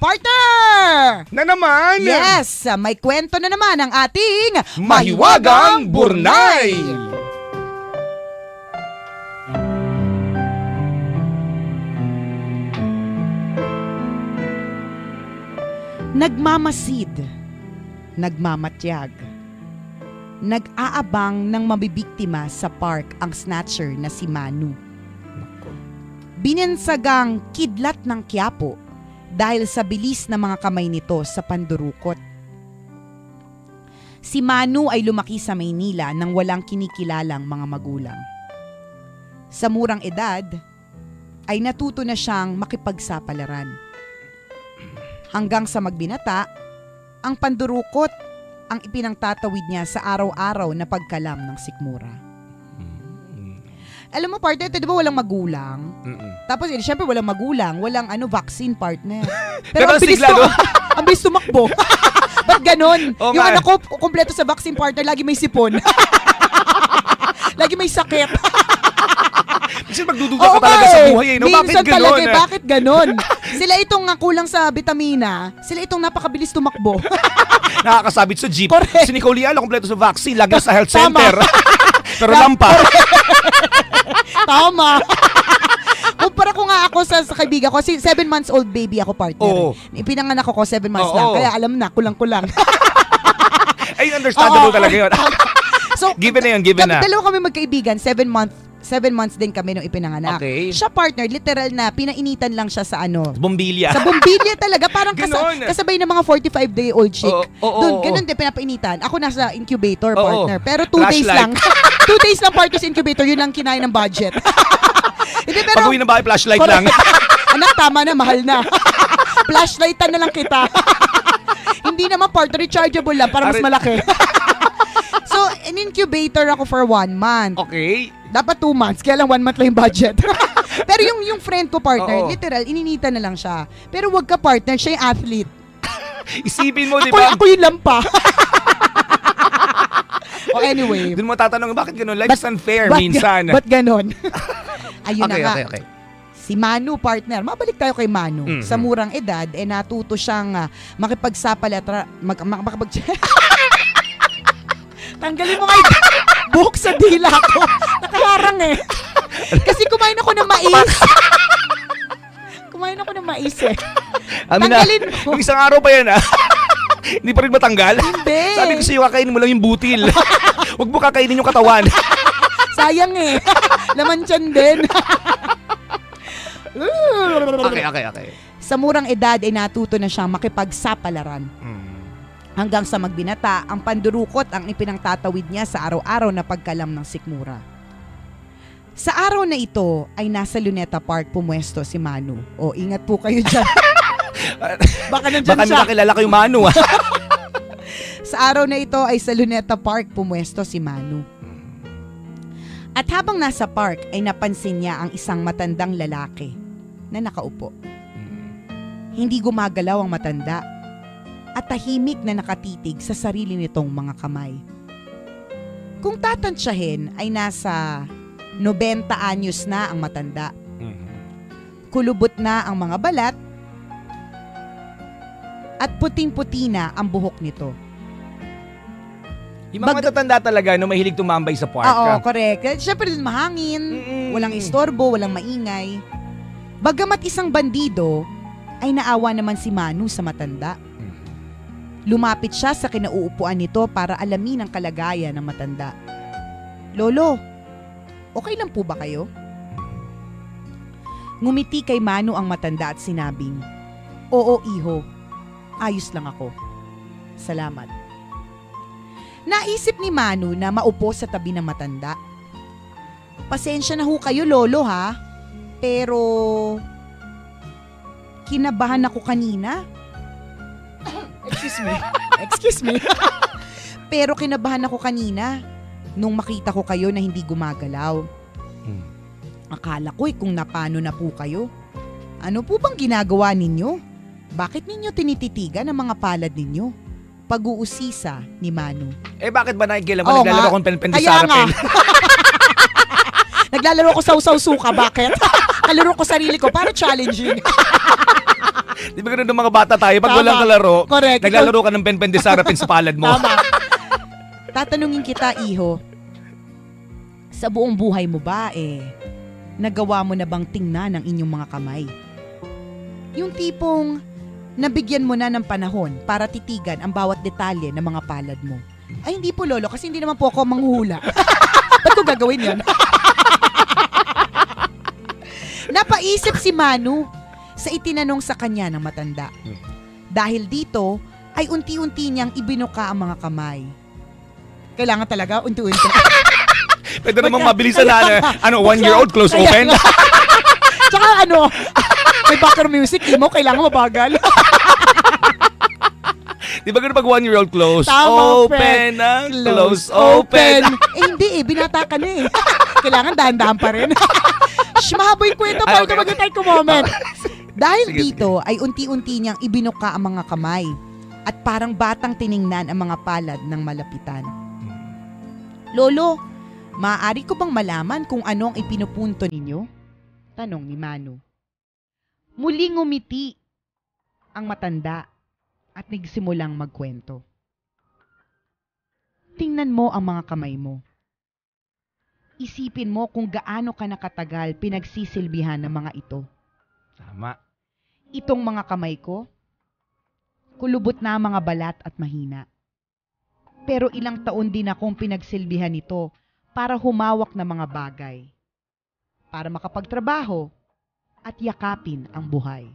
Partner! Na naman! Yes! May kwento na naman ang ating Mahiwagang Burnay! Nagmamasid, nagmamatyag, nag-aabang ng mabibiktima sa park ang snatcher na si Manu. Binansagang kidlat ng Quiapo dahil sa bilis ng mga kamay nito sa pandurukot. Si Manu ay lumaki sa Maynila nang walang kinikilalang mga magulang. Sa murang edad, ay natuto na siyang makipagsapalaran. Hanggang sa magbinata, ang pandurukot ang ipinangtatawid niya sa araw-araw na pagkalam ng sikmura. Alam mo, partner, ito di ba walang magulang? Tapos, syempre walang magulang, walang vaccine, partner. Pero ang bilis tumakbo. Ba't ganon? Oh, yung anak ko, kumpleto sa vaccine, partner, lagi may sipon. Lagi may sakit. Kasi magdududa ka talaga sa buhay. No? Bakit ganon? Talaga, bakit ganon? Sila itong kulang sa vitamina, sila itong napakabilis tumakbo. Nakakasabit sa jeep. Correct. Si Nicole Yala, kumpleto sa vaccine, lagi sa health center. Pero lampa. Tama. Kumpara ko nga ako sa kaibigan ko, 7 months old baby ako, partner. Oo. Pinanganak ako 7 months lang, kaya alam na, kulang-kulang. Ay, understandable talaga yun. So, given na yun, given na. Dalawa kami magkaibigan, 7 months din kami nung ipinanganak. Okay. Siya, partner, literal na, pinainitan lang siya sa Bombilya. Sa bombilya talaga, parang kasabay ng mga 45-day-old chick. Doon, ganun din, pinapainitan. Ako nasa incubator, partner. Pero 2 days lang. 2 days lang, partner, sa incubator. Yun lang kinain ng budget. Hindi, pero pag-uwi na bahay, flashlight lang. Anak, tama na, mahal na. Flashlightan na lang kita. Hindi naman, partner, rechargeable lang para mas malaki. So, in incubator ako for 1 month. Okay. Dapat 2 months, kaya lang 1 month lang yung budget. Pero yung friend ko, partner, literal, ininita na lang siya. Pero wag ka, partner, siya yung athlete. Isipin mo, di ba? Ako yung lampa. Anyway. Doon mo tatanong, bakit ganun? Life is unfair minsan. Ba't ganun? Ayun na nga. Okay. Si Manu, partner, mabalik tayo kay Manu. Sa murang edad, natuto siyang makipagsapalatra, tanggalin mo nga yung buhok sa dila ko. Nakaharang Kasi kumain ako ng mais. Tanggalin mo. Yung isang araw pa yan, Hindi pa rin matanggal? Hindi. Sabi ko sa'yo, kakainin mo lang yung butil. Huwag mo kakainin yung katawan. Sayang Laman tiyan din. Okay. Sa murang edad, natuto na siyang makipagsapalaran. Hanggang sa magbinata, ang pandurukot ang ipinangtatawid niya sa araw-araw na pagkalam ng sikmura. Sa araw na ito ay nasa Luneta Park pumuesto si Manu. Ingat po kayo dyan. Baka nandyan siya. Baka nakilala ko yung Manu. Sa araw na ito ay sa Luneta Park pumuesto si Manu. At habang nasa park ay napansin niya ang isang matandang lalaki na nakaupo. Hindi gumagalaw ang matanda at tahimik na nakatitig sa sarili nitong mga kamay. Kung tatansyahin ay nasa 90 anyos na ang matanda. Kulubot na ang mga balat at puting-puti na ang buhok nito. Yung mga matatanda talaga no, mahilig tumambay sa park. Oo, correct. Siyempre mahangin, walang istorbo, walang maingay. Bagamat isang bandido, ay naawa naman si Manu sa matanda. Lumapit siya sa kinauupuan nito para alamin ang kalagayan ng matanda. Lolo, okay lang po ba kayo? Ngumiti kay Manu ang matanda at sinabing, "Oo, iho. Ayos lang ako. Salamat." Naisip ni Manu na maupo sa tabi ng matanda. "Pasensya na ho kayo, lolo, ha? Pero kinabahan ako kanina." Excuse me. "Pero kinabahan ako kanina nung makita ko kayo na hindi gumagalaw. Akala ko kung napano na po kayo. Ano po bang ginagawa ninyo? Bakit ninyo tinititigan ang mga palad ninyo?" Pag-uusisa ni Manu. Bakit ba nakikilam mo? Naglalaro akong pen-pen sa sarapin. Naglalaro ko sausaw suka. Bakit? Kalaro ko sarili ko para challenging. Di ba ganun ng mga bata tayo? Pag Tama. walang kalaro, Correct. naglalaro ka ng pen-pen de sarapin sa palad mo. Tama. Tatanungin kita, Iho, sa buong buhay mo ba, nagawa mo na bang tingnan ang inyong mga kamay? Yung tipong nabigyan mo na ng panahon para titigan ang bawat detalye ng mga palad mo. Ay, hindi po, Lolo, kasi hindi naman po ako manghuhula. Ba't ko gagawin yan? Napaisip si Manu sa itinanong sa kanya ng matanda. Dahil dito, ay unti-unti niyang ibinuka ang mga kamay. Kailangan talaga unti-unti. Pwede naman mabilisan na, 1-year-old close open. Tsaka may background music, mo, kailangan mabagal. Di ba ganun pag 1-year-old close? Tama, Open na, close, open. Hindi binata ka na Kailangan dahan-dahan pa rin. Mahaba yung kwento pa. Ito mag-take ko moment. Dahil Sige, dito ay unti-unti niyang ibinuka ang mga kamay at parang batang tiningnan ang mga palad ng malapitan. Lolo, maaari ko bang malaman kung ano ang ipinupunto ninyo? Tanong ni Manu. Muling ngumiti ang matanda at nagsimulang magkwento. Tingnan mo ang mga kamay mo. Isipin mo kung gaano ka nakatagal pinagsisilbihan ng mga ito. Tama. Itong mga kamay ko, kulubot na ang mga balat at mahina. Pero ilang taon din akong pinagsilbihan ito para humawak ng mga bagay, para makapagtrabaho at yakapin ang buhay.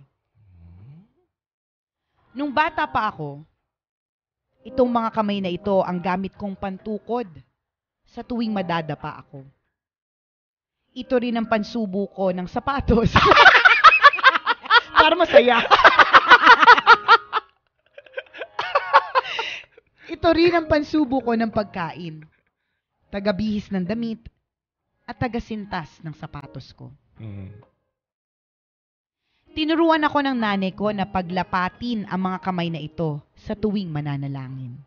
Nung bata pa ako, itong mga kamay na ito ang gamit kong pantukod sa tuwing madadapa ako. Ito rin ang pansubo ko ng sapatos. Para masaya. Ito rin ang pansubo ko ng pagkain, tagabihis ng damit, at tagasintas ng sapatos ko. Tinuruan ako ng nanay ko na paglapatin ang mga kamay na ito sa tuwing mananalangin.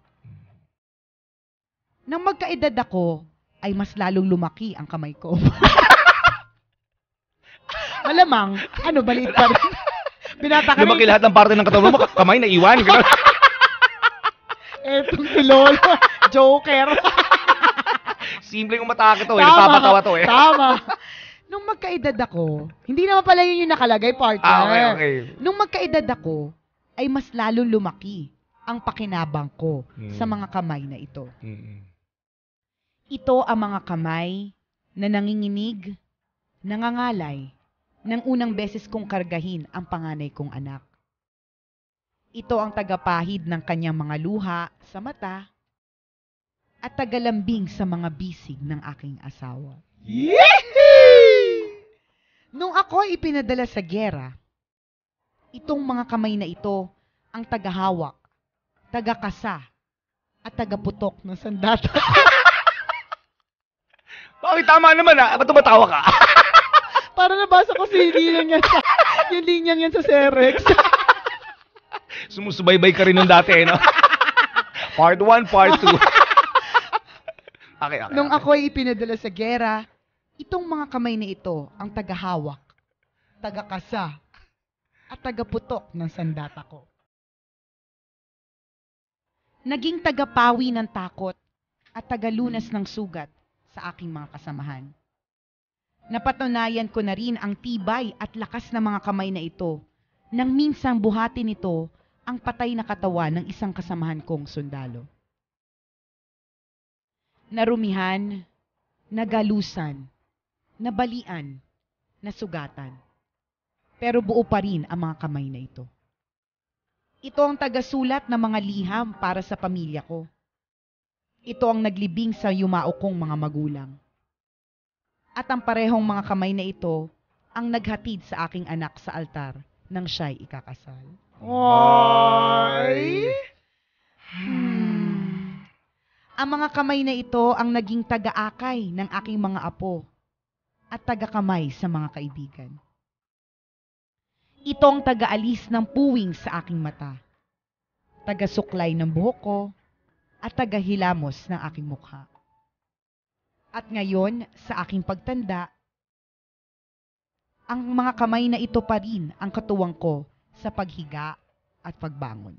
Nang magkaedad ako, ay mas lalong lumaki ang kamay ko. Malamang, baliit pa rin. Binata ka Lumaki lahat ng parte ng katawan mo, kamay na iwan. Etong si Lolo, Joker. Simpleng umatake to nagpapatawa to Tama. Nung magkaedad ako, hindi naman pala yun yung nakalagay, partner. Okay. Nung magkaedad ako, ay mas lalong lumaki ang pakinabang ko sa mga kamay na ito. Ito ang mga kamay na nanginginig, nangangalay, nang unang beses kong kargahin ang panganay kong anak. Ito ang tagapahid ng kanyang mga luha sa mata at tagalambing sa mga bisig ng aking asawa. Nung ako ay ipinadala sa giyera, itong mga kamay na ito ang tagahawak, tagakasa, at tagaputok ng sandata. Bakit tama naman Ba't tumatawa ka? Para nabasa ko si yung linyang yan sa Cerex. Sumusubaybay ka rin nung dati, no? Part 1, part 2. Okay. Nung ako ay ipinadala sa giyera, itong mga kamay na ito ang tagahawak, tagakasa, at tagaputok ng sandata ko. Naging tagapawi ng takot at tagalunas ng sugat sa aking mga kasamahan. Napatunayan ko na rin ang tibay at lakas ng mga kamay na ito nang minsang buhatin nito ang patay na katawan ng isang kasamahan kong sundalo. Narumihan, nagalusan, nabalian, nasugatan. Pero buo pa rin ang mga kamay na ito. Ito ang tagasulat ng mga liham para sa pamilya ko. Ito ang naglibing sa yumao kong mga magulang. At ang parehong mga kamay na ito ang naghatid sa aking anak sa altar nang siya'y ikakasal. Ay! Ang mga kamay na ito ang naging taga-akay ng aking mga apo at taga-kamay sa mga kaibigan. Ito ang taga-alis ng puwing sa aking mata, taga-suklay ng buhok ko, at taga-hilamos ng aking mukha. At ngayon, sa aking pagtanda, ang mga kamay na ito pa rin ang katuwang ko sa paghiga at pagbangon.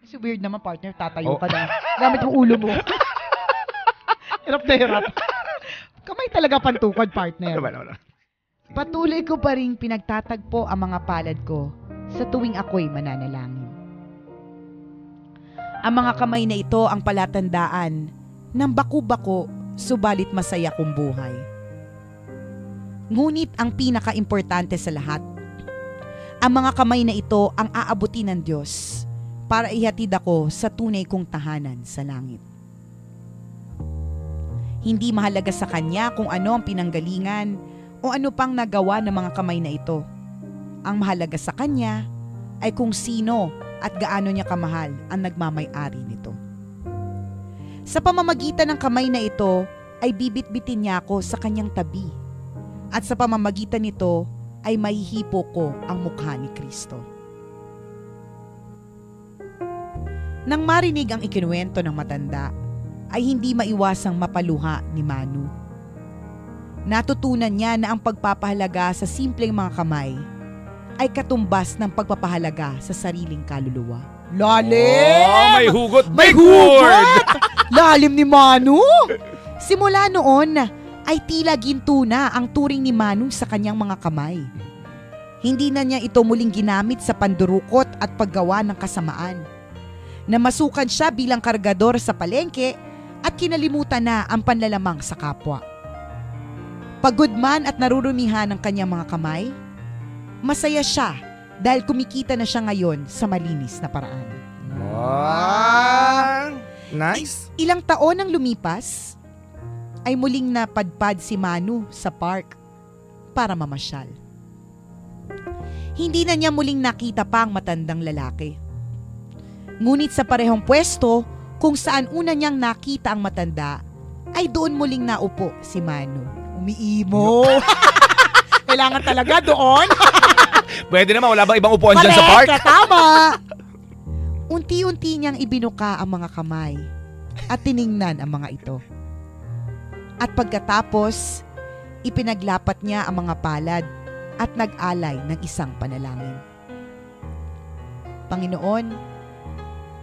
Kasi weird naman, partner, tatayo ka na. Gamit mo ulo mo. Hirap na hirap. Kamay talaga pantukod, partner. Wala. Patuloy ko pa rin pinagtatagpo ang mga palad ko sa tuwing ako'y mananalangin. Ang mga kamay na ito ang palatandaan ng baku-bako subalit masaya kong buhay. Ngunit ang pinaka-importante sa lahat, ang mga kamay na ito ang aabutin ng Diyos para ihatid ako sa tunay kong tahanan sa langit. Hindi mahalaga sa Kanya kung ano ang pinanggalingan o ano pang nagawa ng mga kamay na ito. Ang mahalaga sa Kanya ay kung sino at gaano niya kamahal ang nagmamay-ari nito. Sa pamamagitan ng kamay na ito ay bibit-bitin niya ako sa Kanyang tabi. At sa pamamagitan nito ay mahihipo ko ang mukha ni Kristo. Nang marinig ang ikinuwento ng matanda, ay hindi maiwasang mapaluha ni Manu. Natutunan niya na ang pagpapahalaga sa simpleng mga kamay ay katumbas ng pagpapahalaga sa sariling kaluluwa. Lalim! Oh, may hugot! May hugot! Lalim ni Manu! Simula noon, ay tila ginto na ang turing ni Manu sa kanyang mga kamay. Hindi na niya ito muling ginamit sa pandurukot at paggawa ng kasamaan. Namasukan siya bilang kargador sa palengke at kinalimutan na ang panlalamang sa kapwa. Pagod man at narurumihan ng kanyang mga kamay, masaya siya dahil kumikita na siya ngayon sa malinis na paraan. Wow! Nice! Ilang taon ang lumipas, ay muling napadpad si Manu sa park para mamasyal. Hindi na niya muling nakita pa ang matandang lalaki. Ngunit sa parehong pwesto kung saan una niyang nakita ang matanda, ay doon muling naupo si Manu. Umiimo. Kailangan talaga doon. Pwede naman, wala bang ibang upuan dyan sa park? Correct, tama. Unti-unti niyang ibinuka ang mga kamay at tiningnan ang mga ito. At pagkatapos, ipinaglapat niya ang mga palad at nag-alay ng isang panalangin. Panginoon,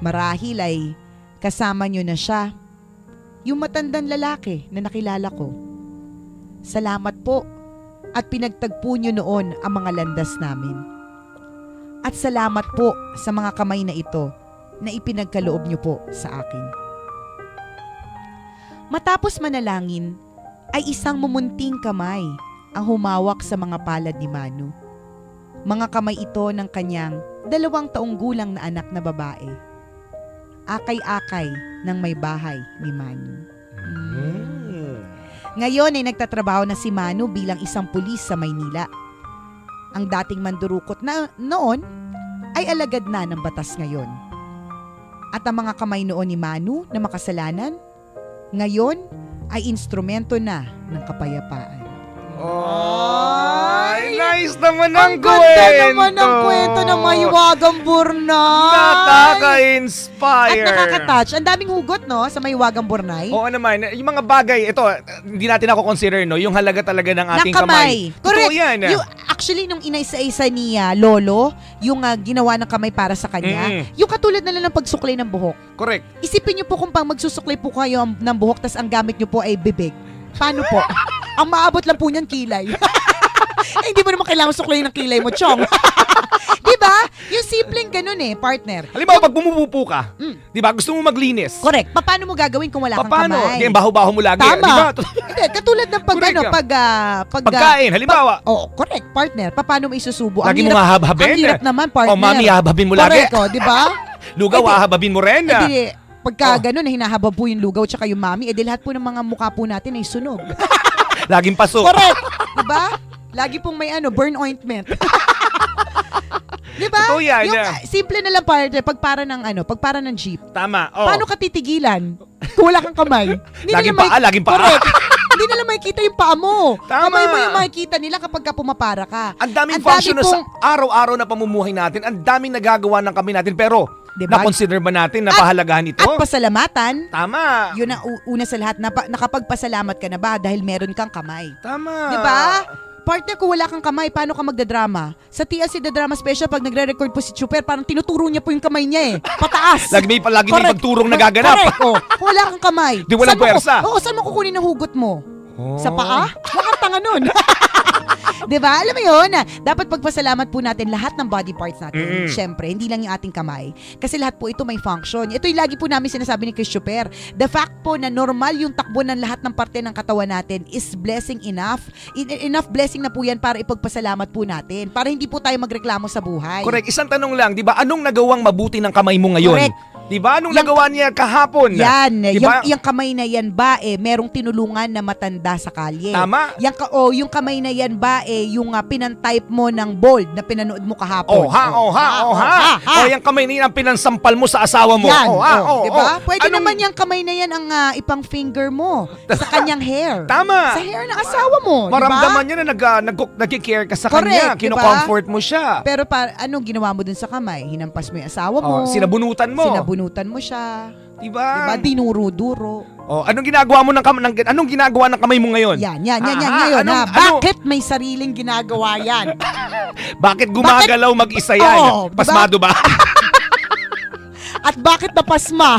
marahil ay kasama niyo na siya, yung matandang lalaki na nakilala ko. Salamat po at pinagtagpo niyo noon ang mga landas namin. At salamat po sa mga kamay na ito na ipinagkaloob niyo po sa akin. Matapos manalangin, ay isang mumunting kamay ang humawak sa mga palad ni Manu. Mga kamay ito ng kanyang 2 taong gulang na anak na babae. Akay-akay ng may bahay ni Manu. Ngayon ay nagtatrabaho na si Manu bilang isang pulis sa Maynila. Ang dating mandurukot na noon ay alagad na ng batas ngayon. At ang mga kamay noon ni Manu na makasalanan, ngayon ay instrumento na ng kapayapaan. Ay, nice naman ang kwento! Ang ganda naman ang kwento ng Mahiwagang Burnay! Nakaka-inspire! At nakaka-touch. Ang daming hugot, no, sa Mahiwagang Burnay. Oo naman. Yung mga bagay, ito, hindi natin ako consider, no? Yung halaga talaga ng ating kamay. Correct. Totoo yan. Actually, nung inaisa-isa ni Lolo, yung ginawa ng kamay para sa kanya, yung katulad na lang ng pagsuklay ng buhok. Correct. Isipin niyo po kung pang magsusuklay po kayo ng buhok tas ang gamit niyo po ay bibig. Paano po? Ang maabot lang po niyan kilay. Hindi mo naman kailangan suklayin ng kilay mo, Chong. Diba? Yung simpleng ganun partner. Halimbawa, pag bumupupo ka, diba, gusto mo maglinis. Correct. Paano mo gagawin kung wala kang kamay? Paano? Hindi, baho-baho mo lagi. Tama. Diba? Hindi, katulad ng pagkain, halimbawa. Correct, partner. Paano mo isusubo? Lagi mo hahabhabin. Ang hirap naman, partner. O, mami, hahabhabin mo lagi. Correct, diba? Lugaw, hahabhabin mo rin. Pagka gano'n, hinahabab po yung lugaw tsaka yung mami, lahat po ng mga mukha po natin ay sunog. Laging paso. Correct. Diba? Lagi pong may burn ointment. Diba? Totoo yan. Yung simple na lang partner, pagpara ng jeep. Tama. Paano ka titigilan kung wala kang kamay? Laging paa, laging paa. Correct. Hindi nila makikita yung paa mo. Tama. Kamay mo yung makikita nila kapag ka pumapara ka. Ang daming function na sa araw-araw na pamumuhay natin, ang daming nagagawa ng kami natin, pero diba? Na-consider ba natin na pahalagahan ito? At pasalamatan. Tama. Yun ang una sa lahat. Nakapagpasalamat ka na ba dahil meron kang kamay? Tama. Diba? Partner, kung wala kang kamay, paano ka magdadrama? Sa TLC The Drama Special, pag nagre-record po si Chuper, parang tinuturo niya po yung kamay niya pataas. Lagi may pagturong nagaganap. Correct. Kung wala kang kamay. Di walang puwersa. Saan mo kukunin ang hugot mo? Sa paa? Huwag kang tanga nun. Diba? Alam mo yun, dapat pagpasalamat po natin lahat ng body parts natin. Siyempre, hindi lang yung ating kamay. Kasi lahat po ito may function. Ito yung lagi po namin sinasabi ni Chris Chuper. The fact po na normal yung takbo ng lahat ng parte ng katawan natin is blessing enough. Enough blessing na po yan para ipagpasalamat po natin. Para hindi po tayo magreklamo sa buhay. Correct. Isang tanong lang, di ba? Anong nagawang mabuti ng kamay mo ngayon? Correct. Diba? Anong nagawa niya kahapon? Yan. Diba? Yung kamay na yan ba, merong tinulungan na matanda sa kalye. Tama. Yung kamay na yan ba, yung pinantype mo ng bold na pinanood mo kahapon. O yung kamay na yan ang pinansampal mo sa asawa mo. Yan. Diba? Pwede naman yung kamay na yan ang ipang finger mo sa kanyang hair. Tama. Sa hair ng asawa mo. Maramdaman niya na nag-care ka sa kanya. Kino-comfort mo siya. Pero anong ginawa mo dun sa kamay? Hinampas mo yung asawa mo. Sinabunutan mo. Sinabunutan mo siya. Diba? Dinuro-duro. Anong ginagawa mo anong ginagawa ng kamay mo ngayon? Yan ngayon. Bakit may sariling ginagawa yan? Bakit gumagalaw mag-isa yan? Pasmado ba? At bakit napasma?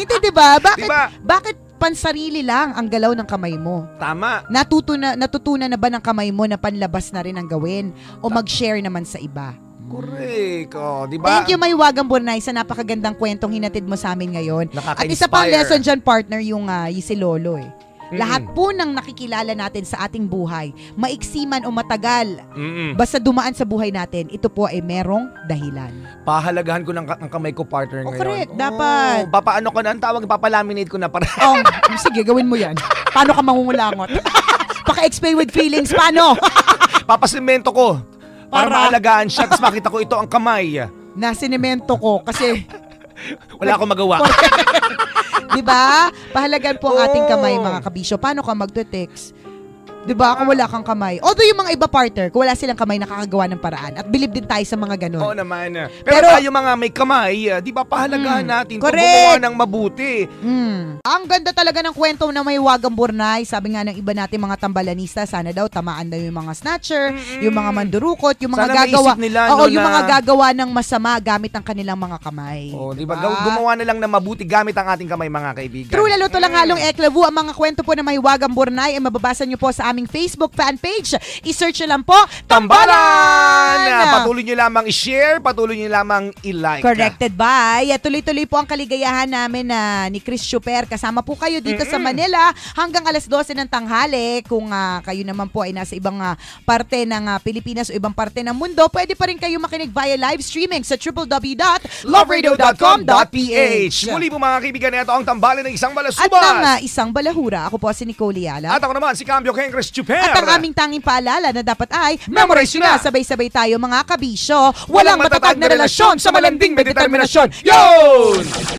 Hindi, diba? Bakit pansarili lang ang galaw ng kamay mo? Tama. Natutunan na ba ng kamay mo na panlabas na rin ang gawin? O mag-share naman sa iba? Correct. Diba? Thank you, Maywagang Burnay, sa napakagandang kwentong hinatid mo sa amin ngayon. At isa pang Nakaka-inspire. lesson dyan, partner, yung si Lolo Lahat po ng nakikilala natin sa ating buhay, maiksi man o matagal, basta dumaan sa buhay natin, ito po ay merong dahilan. Pahalagahan ko ang kamay ko, partner, ngayon. Correct. Dapat. Papaano ko na ang tawag? Papalaminate ko na para. Sige, gawin mo yan. Paano ka mangungulangot? Paka-explain with feelings. Paano? Papasimento ko. Para maalagaan siya. Tapos makita ko ito ang kamay. Na sinemento ko kasi wala akong magawa. diba? Pahalagan po ang ating kamay, mga kabisyo. Paano ka magte-text? Diba? Kung wala kang kamay. Although yung mga iba partner, kung wala silang kamay, nakakagawa ng paraan. At believe din tayo sa mga ganun. Oo naman. Pero tayo mga may kamay, di ba pahalagahan natin kung gumawa ng mabuti. Ang ganda talaga ng kwento na Maywagang Burnay. Sabi nga ng iba natin mga tambalanista, sana daw tamaan daw yung mga snatcher, yung mga mandurukot, yung mga sana gagawa. Nila, yung mga gagawa ng masama gamit ang kanilang mga kamay. Di ba? Gumawa na lang ng mabuti gamit ang ating kamay, mga kaibigan. True, lalo to lang halong eklavu. Ang mga kwento po na Maywagang Burnay ay mababasa nyo po sa aming Facebook fan page. I-search nyo lang po, Tambalan! Patuloy nyo lamang i-share, patuloy nyo lamang i-like. Corrected by. Tuloy-tuloy po ang kaligayahan namin ni Chris Chuper. Kasama po kayo dito sa Manila hanggang alas 12 ng tanghali. Kung kayo naman po ay nasa ibang parte ng Pilipinas o ibang parte ng mundo, pwede pa rin kayo makinig via live streaming sa www.loveradio.com.ph. Muli po mga kaibigan, ito ang Tambalan ng Isang Balasubas. At ng Isang Balahura. Ako po si Nicole Yala. At ako naman si Cambio King Chris Chuper. At ang aming tanging paalala na dapat ay memorize nyo na. Sabay-sabay tayo mga kabisyo. Walang matatag na relasyon sa malanding may determinasyon. Yun!